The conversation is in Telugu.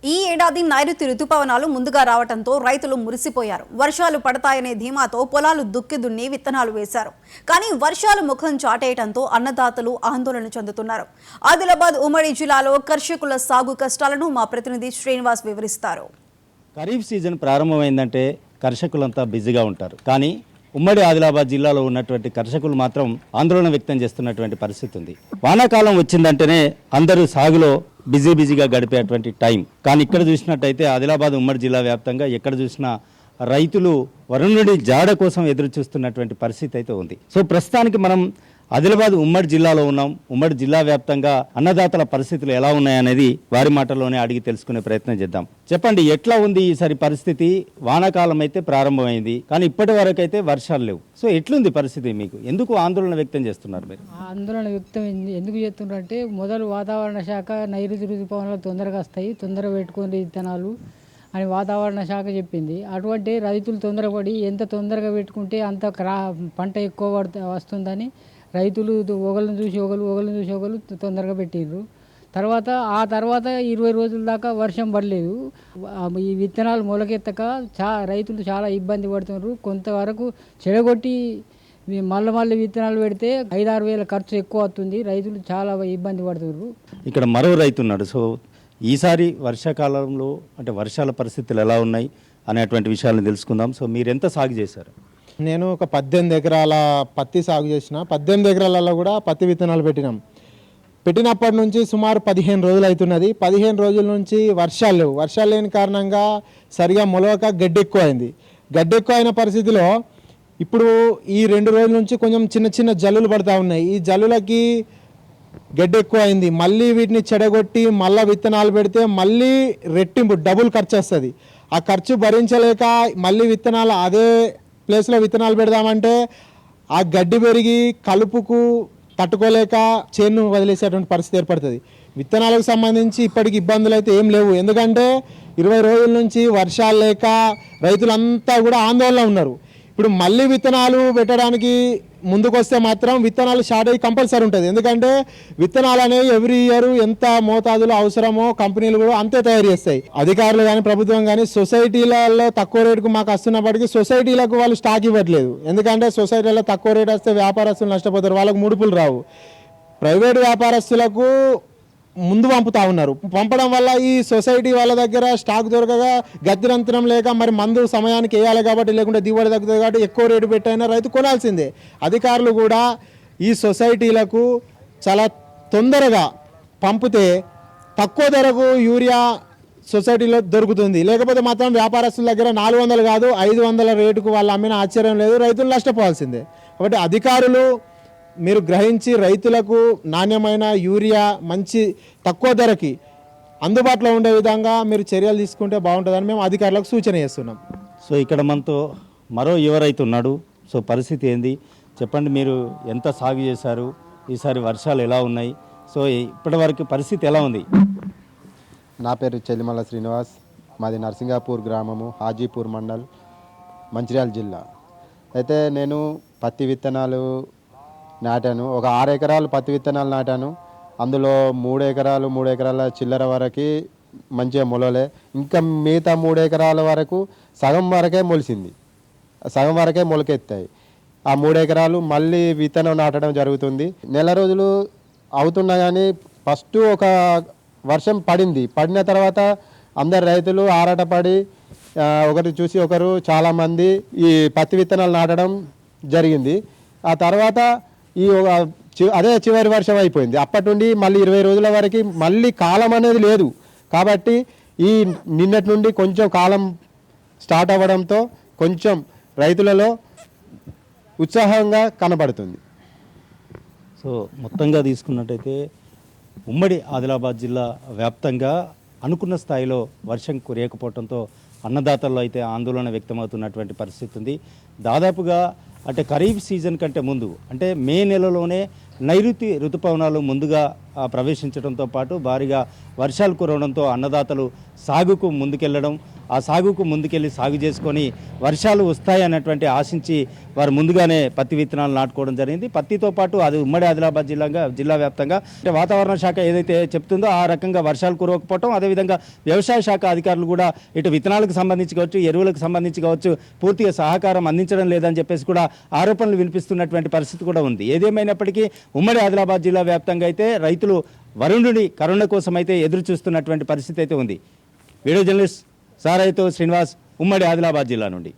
ఈ ఏడాది నైరుతి రుతుపవనాలు ముందుగా రావడంతో రైతులు మురిసిపోయారు. వర్షాలు పడతాయనే ధీమాతో పొలాలు దుక్కి దున్ని విత్తనాలు వేశారు. కానీ వర్షాలు ముఖం చాటేయడంతో అన్నదాతలు ఆందోళన చెందుతున్నారు. ఆదిలాబాద్ ఉమ్మడి జిల్లాలో కర్షకుల సాగు కష్టాలను మా ప్రతినిధి శ్రీనివాస్ వివరిస్తారు. ఖరీఫ్ సీజన్ ప్రారంభమైందంటే కర్షకులంతా బిజీగా ఉంటారు. కానీ ఉమ్మడి ఆదిలాబాద్ జిల్లాలో ఉన్నటువంటి కర్షకులు మాత్రం ఆందోళన వ్యక్తం చేస్తున్నటువంటి పరిస్థితి ఉంది. వానాకాలం వచ్చిందంటేనే అందరూ సాగులో బిజీగా గడిపేటువంటి టైం. కానీ ఇక్కడ చూసినట్టయితే ఆదిలాబాద్ ఉమ్మడి జిల్లా వ్యాప్తంగా ఎక్కడ చూసినా రైతులు వరుణుడి జాడ కోసం ఎదురు చూస్తున్నటువంటి పరిస్థితి అయితే ఉంది. సో ప్రస్తుతానికి మనం ఆదిలాబాద్ ఉమ్మడి జిల్లాలో ఉన్నాం. ఉమ్మడి జిల్లా వ్యాప్తంగా అన్నదాతల పరిస్థితులు ఎలా ఉన్నాయనేది వారి మాటల్లోనే అడిగి తెలుసుకునే ప్రయత్నం చేద్దాం. చెప్పండి, ఎట్లా ఉంది ఈసారి పరిస్థితి? వానాకాలం అయితే ప్రారంభమైంది, కానీ ఇప్పటి వరకు అయితే వర్షాలు లేవు. సో ఎట్లుంది పరిస్థితి? మీకు ఎందుకు ఆందోళన వ్యక్తం చేస్తున్నారు మీరు? ఆందోళన వ్యక్తం ఎందుకు చేస్తున్నారంటే, మొదలు వాతావరణ శాఖ నైరుతి ఋతుపవనాలు తొందరగా వస్తాయి, తొందరగా పెట్టుకునే విత్తనాలు అని వాతావరణ శాఖ చెప్పింది. అటువంటి రైతులు తొందరపడి ఎంత తొందరగా పెట్టుకుంటే అంత పంట ఎక్కువ వస్తుందని రైతులు ఒకళ్ళని చూసి ఒకళ్ళు తొందరగా పెట్టిర్రు. ఆ తర్వాత 20 రోజుల దాకా వర్షం పడలేదు. ఈ విత్తనాలు మొలకెత్తక రైతులు చాలా ఇబ్బంది పడుతున్నారు. కొంతవరకు చెడగొట్టి మళ్ళీ విత్తనాలు పెడితే 5-6 వేల ఖర్చు ఎక్కువ అవుతుంది. రైతులు చాలా ఇబ్బంది పడుతున్నారు. ఇక్కడ మరో రైతు ఉన్నాడు. సో ఈసారి వర్షాకాలంలో అంటే వర్షాల పరిస్థితులు ఎలా ఉన్నాయి అనేటువంటి విషయాలను తెలుసుకుందాం. సో మీరు ఎంత సాగు చేశారు? నేను ఒక 18 ఎకరాల పత్తి సాగు చేసిన. 18 ఎకరాలలో కూడా పత్తి విత్తనాలు పెట్టినప్పటి నుంచి సుమారు 15 రోజులు అవుతున్నది. 15 రోజుల నుంచి వర్షాలు లేవు. వర్షాలు లేని కారణంగా సరిగా మొలవక గడ్డి ఎక్కువ అయింది. గడ్డి ఎక్కువ అయిన పరిస్థితిలో ఇప్పుడు ఈ 2 రోజుల నుంచి కొంచెం చిన్న జల్లులు పడుతూ ఉన్నాయి. ఈ జల్లులకి గడ్డి ఎక్కువ అయింది. మళ్ళీ వీటిని చెడగొట్టి మళ్ళీ విత్తనాలు పెడితే మళ్ళీ రెట్టింపు డబుల్ ఖర్చు వస్తుంది. ఆ ఖర్చు భరించలేక మళ్ళీ విత్తనాలు అదే ప్లేస్లో విత్తనాలు పెడదామంటే ఆ గడ్డి పెరిగి కలుపుకు తట్టుకోలేక చేను వదిలేసేటువంటి పరిస్థితి ఏర్పడుతుంది. విత్తనాలకు సంబంధించి ఇప్పటికి ఇబ్బందులు అయితే ఏం లేవు. ఎందుకంటే 20 రోజుల నుంచి వర్షాలు లేక రైతులంతా కూడా ఆందోళన ఉన్నారు. ఇప్పుడు మళ్ళీ విత్తనాలు పెట్టడానికి ముందుకొస్తే మాత్రం విత్తనాలు షార్ట్ అయ్యి కంపల్సరీ ఉంటుంది. ఎందుకంటే విత్తనాలు అనేవి ఎవ్రీ ఇయర్ ఎంత మోతాదులో అవసరమో కంపెనీలు కూడా అంతే తయారు చేస్తాయి. అధికారులు కానీ ప్రభుత్వం కానీ సొసైటీలలో తక్కువ రేటుకు మాకు వస్తున్నప్పటికీ సొసైటీలకు వాళ్ళు స్టాక్ ఇవ్వట్లేదు. ఎందుకంటే సొసైటీలో తక్కువ రేటు వస్తే వ్యాపారస్తులు నష్టపోతారు, వాళ్ళకు ముడుపులు రావు. ప్రైవేటు వ్యాపారస్తులకు ముందు పంపుతా ఉన్నారు. పంపడం వల్ల ఈ సొసైటీ వాళ్ళ దగ్గర స్టాక్ దొరకగా గత్యంతరం లేక మరి మందు సమయానికి వేయాలి కాబట్టి, లేకుంటే దిగుబడి తగ్గుతుంది కాబట్టి ఎక్కువ రేటు పెట్టైనా రైతు కొనాల్సిందే. అధికారులు కూడా ఈ సొసైటీలకు చాలా తొందరగా పంపితే తక్కువ ధరకు యూరియా సొసైటీలో దొరుకుతుంది. లేకపోతే మాత్రం వ్యాపారస్తుల దగ్గర 400 కాదు 500 రేటుకు వాళ్ళు అమ్మిన ఆశ్చర్యం లేదు, రైతులు నష్టపోవాల్సిందే. కాబట్టి అధికారులు మీరు గ్రహించి రైతులకు నాణ్యమైన యూరియా మంచి తక్కువ ధరకి అందుబాటులో ఉండే విధంగా మీరు చర్యలు తీసుకుంటే బాగుంటుందని మేము అధికారులకు సూచన చేస్తున్నాం. సో ఇక్కడ మనతో మరో యువ రైతు ఉన్నాడు. సో పరిస్థితి ఏంది చెప్పండి, మీరు ఎంత సాగు చేశారు, ఈసారి వర్షాలు ఎలా ఉన్నాయి, సో ఇప్పటివరకు పరిస్థితి ఎలా ఉంది? నా పేరు చెల్లిమల్ల శ్రీనివాస్, మాది నర్సింగాపూర్ గ్రామము, హాజీపూర్ మండల్, మంచిర్యాల జిల్లా. అయితే నేను పత్తి విత్తనాలు నాటాను. ఒక 6 ఎకరాలు పత్తి విత్తనాలు నాటాను. అందులో 3 ఎకరాల చిల్లర వరకు మంచిగా మొలలే. ఇంకా మిగతా 3 ఎకరాల వరకు సగం వరకే మొలిసింది, సగం వరకే మొలకెత్తాయి. ఆ 3 ఎకరాలు మళ్ళీ విత్తనం నాటడం జరుగుతుంది. నెల రోజులు అవుతున్నా కానీ ఫస్ట్ ఒక వర్షం పడిన తర్వాత అందరు రైతులు ఆరాటపడి ఒకరు చూసి ఒకరు చాలామంది ఈ పత్తి విత్తనాలు నాటడం జరిగింది. ఆ తర్వాత అదే చివరి వర్షం అయిపోయింది. అప్పటి నుండి మళ్ళీ 20 రోజుల వరకు మళ్ళీ కాలం అనేది లేదు. కాబట్టి ఈ నిన్నటి నుండి కొంచెం కాలం స్టార్ట్ అవ్వడంతో కొంచెం రైతులలో ఉత్సాహంగా కనబడుతుంది. సో మొత్తంగా తీసుకున్నట్టయితే ఉమ్మడి ఆదిలాబాద్ జిల్లా వ్యాప్తంగా అనుకున్న స్థాయిలో వర్షం కురియకపోవడంతో అన్నదాతల్లో అయితే ఆందోళన వ్యక్తమవుతున్నటువంటి పరిస్థితి ఉంది. దాదాపుగా అంటే ఖరీఫ్ సీజన్ కంటే ముందు అంటే మే నెలలోనే నైరుతి ఋతుపవనాలు ముందుగా ప్రవేశించడంతో పాటు భారీగా వర్షాలు కురవడంతో అన్నదాతలు సాగుకు ముందుకెళ్లడం, ఆ సాగుకు ముందుకెళ్ళి సాగు చేసుకొని వర్షాలు వస్తాయన్నటువంటి ఆశించి వారు ముందుగానే పత్తి విత్తనాలు నాటుకోవడం జరిగింది. పత్తితో పాటు అది ఉమ్మడి ఆదిలాబాద్ జిల్లా వ్యాప్తంగా అంటే వాతావరణ శాఖ ఏదైతే చెప్తుందో ఆ రకంగా వర్షాలు కురవకపోవడం, అదేవిధంగా వ్యవసాయ శాఖ అధికారులు కూడా ఇటు విత్తనాలకు సంబంధించి కావచ్చు, ఎరువులకు సంబంధించి కావచ్చు పూర్తిగా సహకారం అందించడం లేదని చెప్పేసి కూడా ఆరోపణలు వినిపిస్తున్నటువంటి పరిస్థితి కూడా ఉంది. ఏదేమైనప్పటికీ ఉమ్మడి ఆదిలాబాద్ జిల్లా వ్యాప్తంగా అయితే రైతులు వరుణుడి కరుణ కోసం అయితే ఎదురు చూస్తున్నటువంటి పరిస్థితి అయితే ఉంది. వీడియో జర్నలిస్ట్ సారైతో శ్రీనివాస్, ఉమ్మడి ఆదిలాబాద్ జిల్లా నుండి.